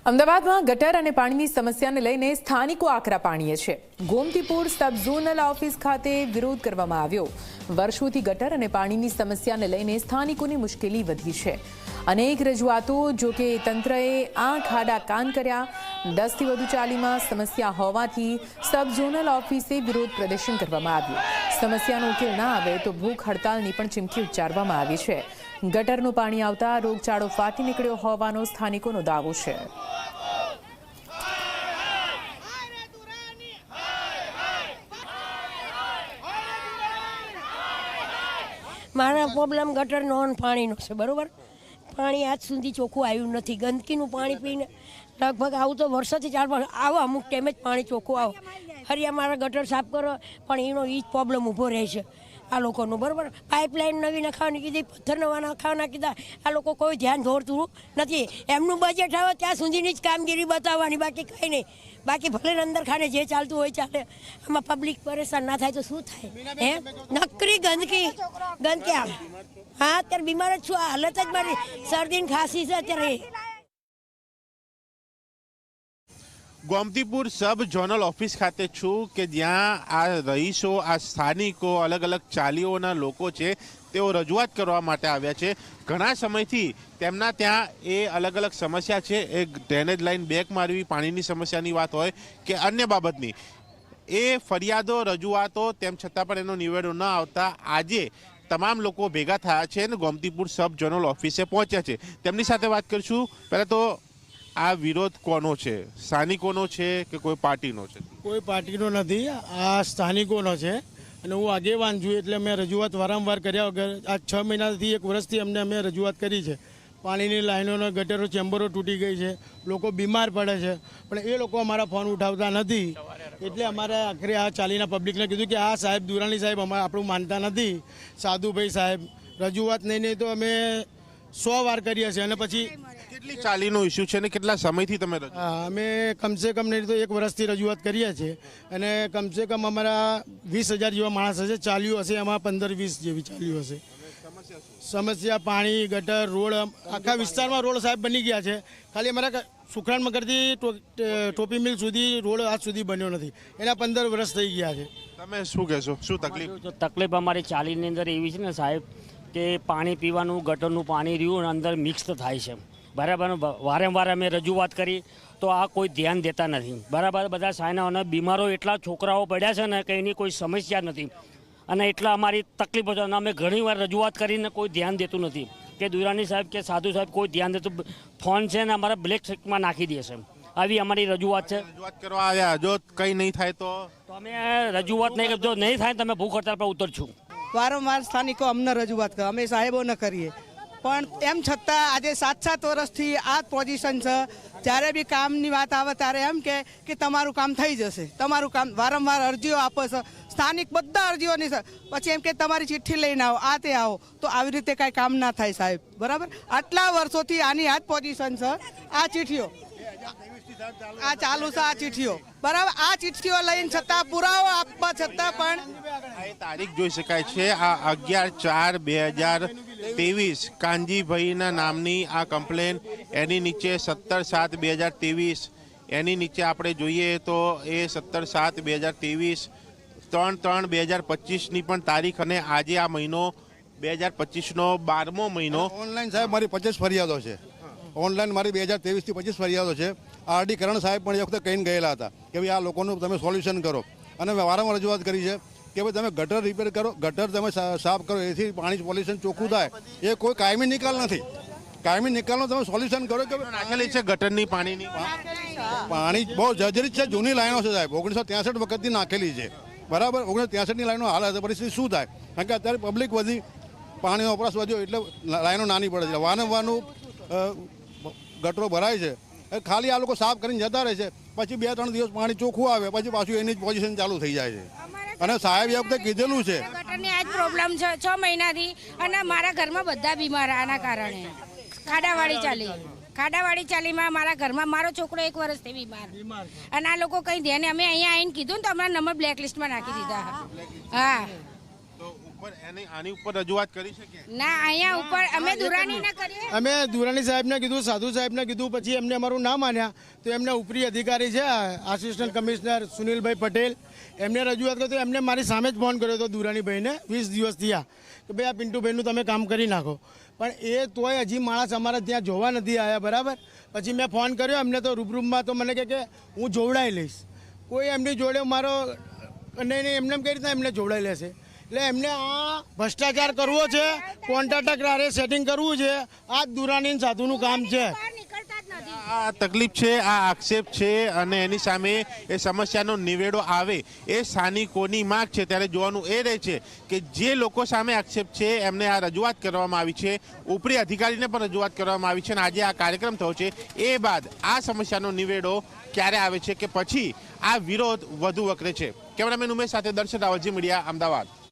અમદાવાદમાં ગટર અને પાણીની સમસ્યાને લઈને સ્થાનિકો આકરા પાણીએ છે। ગોમતીપુર સબ ઝોનલ ઓફિસ ખાતે વિરોધ કરવામાં આવ્યો। વર્ષોથી ગટર અને પાણીની સમસ્યાને લઈને સ્થાનિકોની મુશ્કેલી વધી છે। અનેક રજૂઆતો, જો કે તંત્રએ આંખ આડા કાન કર્યા। 10 થી વધુ ચાલીમાં સમસ્યા હોવાથી સબ ઝોનલ ઓફિસે વિરોધ પ્રદર્શન કરવામાં આવ્યું। સમસ્યાનો ઉકેલ ના આવે તો ભૂખ હડતાલની પણ ચીમકી ઉચ્ચારવામાં આવી છે। ગટરનું પાણી આવતા રોગચાળો ફાટી નીકળ્યો હોવાનો સ્થાનિકોનો દાવો છે। મારા પ્રોબ્લેમ ગટરનો અને પાણીનો છે, બરાબર। પાણી આજ સુધી ચોખ્ખું આવ્યું નથી। ગંદકીનું પાણી પીને લગભગ આવું તો વર્ષોથી 4 વર્ષ આવો, અમુક ટાઈમે જ પાણી ચોખ્ખું આવો। હરિયા મારા ગટર સાફ કરો, પણ એનો એ જ પ્રોબ્લેમ ઊભો રહે છે આ લોકોનો, બરાબર। પાઇપલાઇન નવી નખાવાની કીધી, પથ્થર નવા નખાવાના કીધા, આ લોકો કોઈ ધ્યાન દોરતું નથી। એમનું બજેટ આવે ત્યાં સુધીની જ કામગીરી બતાવવાની, બાકી કંઈ નહીં। બાકી ભલે અંદર ખાને જે ચાલતું હોય ચાલે, આમાં પબ્લિક પરેશાન ના થાય તો શું થાય? હે, નકરી ગંદકી આવે। હા, અત્યારે બીમાર જ છું। આ હાલત જ મારી શરદી ને ખાંસી છે અત્યારે। ગોમતીપુર સબ ઝોનલ ઓફિસ ખાતે છું કે જ્યાં આ રહીશો, આ સ્થાનિકો, અલગ અલગ ચાલીઓના લોકો છે, તેઓ રજૂઆત કરવા માટે આવ્યા છે। ઘણા સમયથી તેમના ત્યાં એ અલગ અલગ સમસ્યા છે, એ ડ્રેનેજ લાઇન બેક મારવી, પાણીની સમસ્યાની વાત હોય કે અન્ય બાબતની, એ ફરિયાદો, રજૂઆતો, તેમ છતાં પણ એનો નિવેડો ન આવતા આજે તમામ લોકો ભેગા થયા છે અને ગોમતીપુર સબ ઝોનલ ઓફિસે પહોંચ્યા છે। તેમની સાથે વાત કરીશું। પહેલાં તો આ વિરોધ કોનો છે? સ્થાનિકોનો છે કે કોઈ પાર્ટીનો છે? કોઈ પાર્ટીનો નથી, આ સ્થાનિકોનો છે અને હું આગેવાન છું, એટલે મેં રજૂઆત વારંવાર કર્યા વગર આ 6 મહિનાથી 1 વર્ષથી અમે રજૂઆત કરી છે। પાણીની લાઈનોનો, ગટરો, ચેમ્બરો તૂટી ગઈ છે, લોકો બીમાર પડે છે, પણ એ લોકો અમારા ફોન ઉઠાવતા નથી। એટલે અમારે આખરે આ ચાલીના પબ્લિકને કીધું કે આ સાહેબ દુરાણી સાહેબ આપણું માનતા નથી, સાધુભાઈ સાહેબ, રજૂઆત નહીં તો અમે 100 વાર કરીએ છીએ। અને પછી કેટલી ચાલીનો ઇસ્યુ છે ને કેટલા સમયથી તમે? અમે કમસે કમ નહીં તો 1 વર્ષથી રજૂઆત કરીએ છીએ અને કમસે કમ અમારા 20,000 જેવા માણસ હશે, ચાલ્યું હશે એમાં 15-20 જેવી ચાલ્યું હશે। સમસ્યા પાણી, ગટર, રોડ, આખા વિસ્તારમાં રોડ સાહેબ બની ગયા છે। ખાલી અમારા સુખરાણ મગરથી ટોપી મિલ સુધી રોડ આજ સુધી બન્યો નથી, એના 15 વર્ષ થઈ ગયા છે। તમે શું કહેશો, શું તકલીફ? તકલીફ અમારી ચાલીની અંદર એવી છે ને સાહેબ કે પાણી પીવાનું, ગટરનું પાણી રહ્યું અંદર મિક્સ થાય છે, બરાબર। વારંવાર અમે રજૂઆત કરી તો આ કોઈ ધ્યાન દેતા નથી, બરાબર। બધા સાયના અને બીમારો એટલા છોકરાઓ પડ્યા છે ને કે એની કોઈ સમસ્યા નથી અને એટલા અમારી તકલીફો છે અને અમે ઘણીવાર રજૂઆત કરીને કોઈ ધ્યાન દેતું નથી કે દુરાની સાહેબ કે સાધુ સાહેબ કોઈ ધ્યાન દેતું। ફોન છે ને અમારા બ્લેક ચેકમાં નાખી દેશે, આવી અમારી રજૂઆત છે। રજૂઆત કરવા આવ્યા, જો કંઈ નહીં થાય તો અમે રજૂઆત નહીં કરજો, નહીં થાય તમે ભૂખ હડતાલ પર ઉતરશું। વારંવાર સ્થાનિકો અમને રજૂઆત કરે, અમે સાહેબોને કરીએ, પણ એમ છતાં આજે 7-7 વર્ષથી આ જ પોઝિશન છે। જ્યારે બી કામની વાત આવે ત્યારે એમ કે તમારું કામ થઈ જશે, તમારું કામ, વારંવાર અરજીઓ આપે છે સ્થાનિક, બધા અરજીઓની છે। પછી એમ કે તમારી ચિઠ્ઠી લઈને આવો, આ તે આવો, તો આવી રીતે કાંઈ કામ ના થાય સાહેબ, બરાબર। આટલા વર્ષોથી આની આ જ પોઝિશન છે। આ ચિઠ્ઠીઓ આ ચાલુ છે, આ ચિઠ્ઠીઓ, બરાબર। આ ચિઠ્ઠીઓ લઈને છતાં, પુરાવો આપવા છતાં પણ આ તારીખ જોઈ શકાય છે, આ 11/4/2023 કાનજીભાઈના નામની આ કમ્પ્લેન, એની નીચે 17/7/2023, એની નીચે આપણે જોઈએ તો એ 17/7/2023, 3/3/2025ની પણ તારીખ, અને આજે આ મહિનો 2025નો 12મો મહિનો। ઓનલાઈન સાહેબ મારી 25 ફરિયાદો છે, ઓનલાઈન મારી 2023થી 25 ફરિયાદો છે। આરડી કરણ સાહેબ પણ એ વખતે કહીને ગયેલા હતા કે ભાઈ આ લોકોનું તમે સોલ્યુશન કરો, અને મેં વારંવાર રજૂઆત કરી છે કે ભાઈ તમે ગટર રિપેર કરો, ગટર તમે સાફ કરો, એથી પાણી પોલ્યુશન ચોખ્ખું થાય। એ કોઈ કાયમી નિકાલ નથી, કાયમી નિકાલનો તમે સોલ્યુશન કરો કે નાખેલી છે ગટરની પાણીની, પાણી બહુ જર્જરિત છે, જૂની લાઈનો છે સાહેબ, 1963 વખતથી નાખેલી છે, બરાબર। 1963ની લાઈનો હાલ પરિસ્થિતિ શું થાય? કારણ કે અત્યારે પબ્લિક વધી, પાણીનો વપરાશ વધ્યો એટલે લાઈનો નાની પડે છે, વારંવારનું ગટરો ભરાય છે, ખાલી આ લોકો સાફ કરીને જતા રહે છે, પછી 2-3 દિવસ પાણી ચોખ્ખું આવે, પછી પાછું એની જ પોઝિશન ચાલુ થઈ જાય છે। અને સાહેબ એ વખતે કીધેલું છે ગટરની આ જ પ્રોબ્લેમ છે 6 મહિનાથી, અને મારા ઘરમાં બધા બીમાર આના કારણે। ખાડાવાળી ચાલીમાં મારા ઘરમાં મારો છોકરો 1 વર્ષથી બીમાર, અને આ લોકો કંઈ ધ્યાન, અમે અહીંયા આવીને કીધું ને તો અમારા નંબર બ્લેક લિસ્ટમાં નાખી દીધા। હા, આની ઉપર રજૂઆત કરી છે કે ના અહીંયા ઉપર અમે દુરાની ના કરીએ. અમે દુરાની સાહેબને કીધું, સાધુ સાહેબને કીધું, પછી એમને અમારું ના માન્યા તો એમને ઉપરી અધિકારી છે આસિસ્ટન્ટ કમિશનર સુનિલભાઈ પટેલ, એમને રજૂઆત કરી તો એમને મારી સામે જ ફોન કર્યો હતો દુરાનીભાઈને 20 દિવસ થયા કે ભાઈ આ પિન્ટુભાઈનું તમે કામ કરી નાખો, પણ એ તોય હજી માણસ અમારા ત્યાં જોવા નથી આવ્યા. બરાબર, પછી મેં ફોન કર્યો એમને તો રૂબરૂમાં, તો મને કહે કે હું જોવડાવી લઈશ. કોઈ એમની જોડે મારો નહીં એમને કઈ રીતના એમને જોવડાવી લેશે? એટલે એમને આ ભ્રષ્ટાચાર કરવો છે, કોન્ટ્રાક્ટર સેટિંગ કરવું છે, આ જ દુરાની સાધુનું કામ છે. આ તકલીફ છે, આ આક્ષેપ છે અને એની સામે એ સમસ્યાનો નિવેડો આવે એ સ્થાનિકોની માંગ છે. ત્યારે જોવાનું એ રહે છે કે જે લોકો સામે આક્ષેપ છે એમને આ રજૂઆત કરવામાં આવી છે, ઉપરી અધિકારીને પણ રજૂઆત કરવામાં આવી છે અને આજે આ કાર્યક્રમ થયો છે. એ બાદ આ સમસ્યાનો નિવેડો ક્યારે આવે છે કે પછી આ વિરોધ વધુ વકરે છે. કેમેરામેન ઉમેશ સાથે દર્શન રાવલજી, મીડિયા, અમદાવાદ.